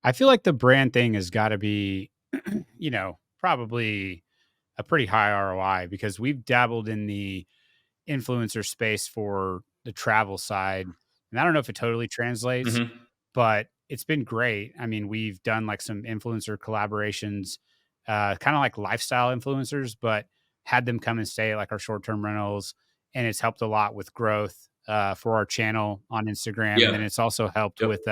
I feel like the brand thing has got to be, probably a pretty high ROI because we've dabbled in the influencer space for the travel side. And I don't know if it totally translates, Hmm. but it's been great. I mean, we've done like some influencer collaborations, kind of like lifestyle influencers, but had them come and stay at like our short term rentals. And it's helped a lot with growth for our channel on Instagram. And then Yeah. it's also helped Yep. with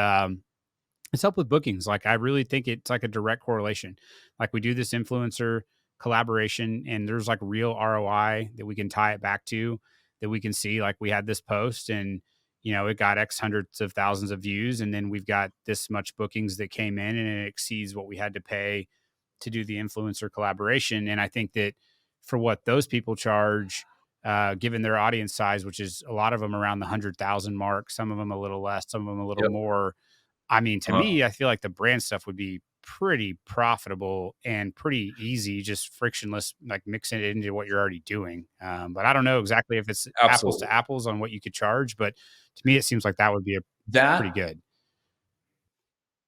bookings. Like, I really think it's like a direct correlation. Like, we do this influencer collaboration and there's like real ROI that we can tie it back to, that we can see, like, we had this post and, it got X hundreds of thousands of views. And then we've got this much bookings that came in and it exceeds what we had to pay to do the influencer collaboration. And I think that for what those people charge, given their audience size, which is a lot of them around the 100,000 mark, some of them a little less, some of them a little Yep. more. I mean, to Uh-huh. me, I feel like the brand stuff would be pretty profitable and pretty easy, just frictionless, like mixing it into what you're already doing. But I don't know exactly if it's apples to Absolutely. apples on what you could charge, but to me, it seems like that would be a pretty That good.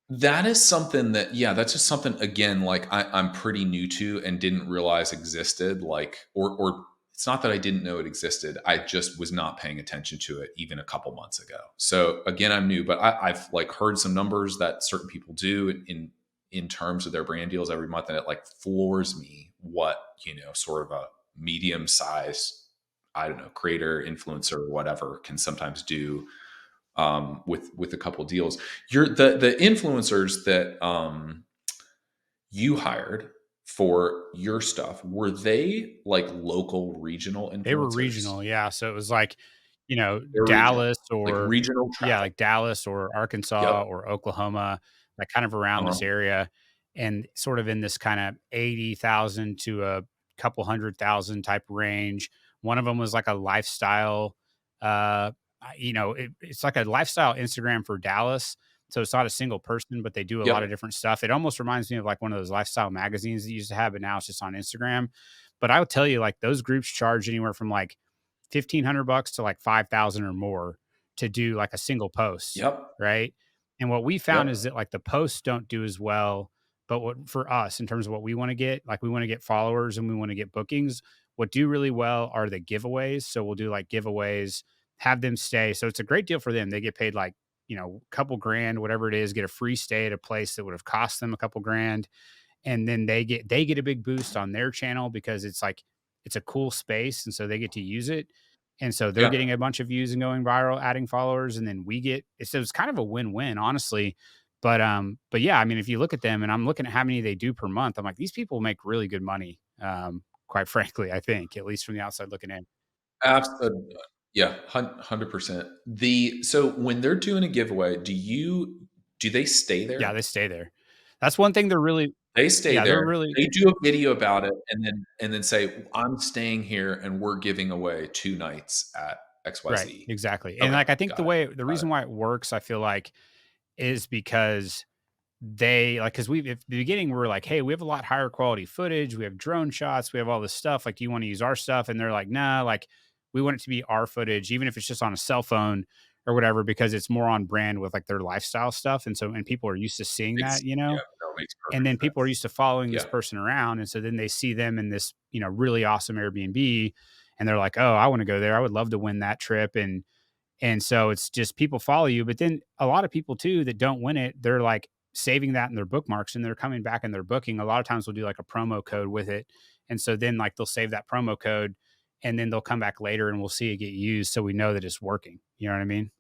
That is something that, yeah, that's just something again, like I'm pretty new to and didn't realize existed. Like, or it's not that I didn't know it existed. I just was not paying attention to it even a couple months ago. So again, I'm new, but I've like heard some numbers that certain people do in terms of their brand deals every month, and it like floors me what sort of a medium size, I don't know, creator, influencer, or whatever can sometimes do with a couple deals. You're the influencers that you hired for your stuff. Were they like local regional They were influencers? regional, yeah. So it was like, They're regional, Dallas like or regional yeah, traffic. like Dallas or Arkansas Yep. or Oklahoma, like kind of around this Uh-huh. area and sort of in this kind of 80,000 to a couple 100,000 type range. One of them was like a lifestyle, it's like a lifestyle Instagram for Dallas. So it's not a single person, but they do a lot of Yep. different stuff. It almost reminds me of like one of those lifestyle magazines that you used to have, but now it's just on Instagram. But I would tell you, like, those groups charge anywhere from like $1,500 to like 5,000 or more to do like a single post, Yep. right? And what we found is Yep. that like the posts don't do as well, but what for us in terms of what we want to get, like we want to get followers and we want to get bookings. What do really well are the giveaways. So we'll do like giveaways, have them stay. So it's a great deal for them. They get paid like, a couple grand, whatever it is, get a free stay at a place that would have cost them a couple grand, and then they get a big boost on their channel because it's like it's a cool space and so they get to use it, and so they're Yeah. getting a bunch of views and going viral, adding followers, and then we get it's kind of a win-win, honestly. But yeah, I mean, if you look at them and I'm looking at how many they do per month, I'm like, these people make really good money, quite frankly. I think, at least from the outside looking in. Absolutely. Yeah. 100%. So when they're doing a giveaway, do they stay Yeah, there? they stay there. That's one thing they're really. They stay Yeah, they're there. really. They do a video about it and then say, "I'm staying here and we're giving away 2 nights at Right, XYZ." exactly. And Okay, like I think got it, the got it. reason why it works, I feel like, is because they like, because we at the beginning we were like, hey, we have a lot higher quality footage, we have drone shots, we have all this stuff, like, do you want to use our stuff? And they're like, nah, like, we want it to be our footage, even if it's just on a cell phone or whatever, because it's more on brand with like their lifestyle stuff. And people are used to seeing that, Yeah, no, makes and perfect then people are sense. used to following this Yeah, person around, and so then they see them in this, really awesome Airbnb, and they're like, oh, I want to go there, I would love to win that trip. And so it's just people follow you, but then a lot of people too that don't win it, they're like saving that in their bookmarks and they're coming back and they're booking. A lot of times we'll do like a promo code with it. And so then like they'll save that promo code and then they'll come back later and we'll see it get used. So we know that it's working. You know what I mean?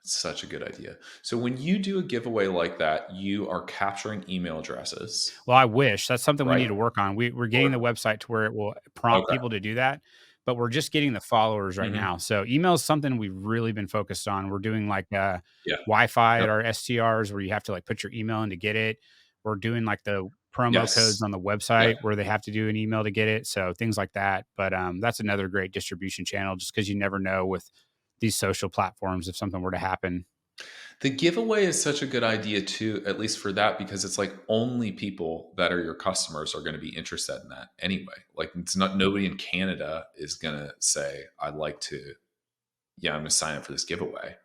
it's such a good idea. So when you do a giveaway like that, you are capturing email addresses, Well, I wish that's something we need right? to work on. We're getting the Or website to where it will prompt okay, people to do that, but we're just getting the followers right mhm, now. So email is something we've really been focused on. We're doing like yeah, Wi-Fi at yep, our STRs where you have to like put your email in to get it. We're doing like the promo codes yes, on the yep. website where they have to do an email to get it. So things like that. But that's another great distribution channel just because you never know with these social platforms if something were to happen. The giveaway is such a good idea too, at least for that, because it's like only people that are your customers are going to be interested in that anyway. Like it's not nobody in Canada is going to say, I'd like to, yeah, I'm going to sign up for this giveaway.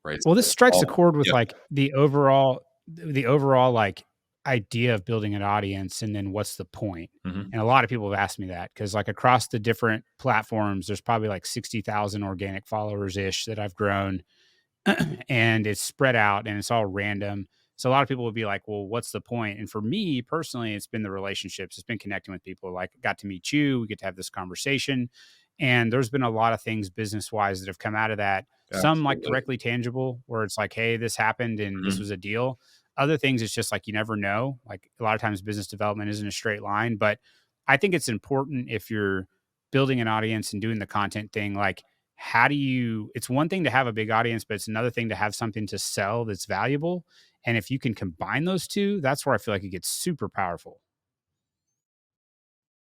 right? Well, this So strikes a all chord with yeah. like the overall like idea of building an audience and then what's the point? Mhm. And a lot of people have asked me that because like across the different platforms, there's probably like 60,000 organic followers ish that I've grown and it's spread out and it's all random. So a lot of people would be like, "Well, what's the point?" And for me personally, it's been the relationships. It's been connecting with people. Like, got to meet you. We get to have this conversation, and there's been a lot of things business wise that have come out of that. Some like Absolutely. directly tangible, where it's like, "Hey, this happened and this Mhm. was a deal." Other things, it's just like you never know. Like a lot of times, business development isn't a straight line, but I think it's important if you're building an audience and doing the content thing, like how do you it's one thing to have a big audience, but it's another thing to have something to sell that's valuable. And if you can combine those two, that's where I feel like it gets super powerful.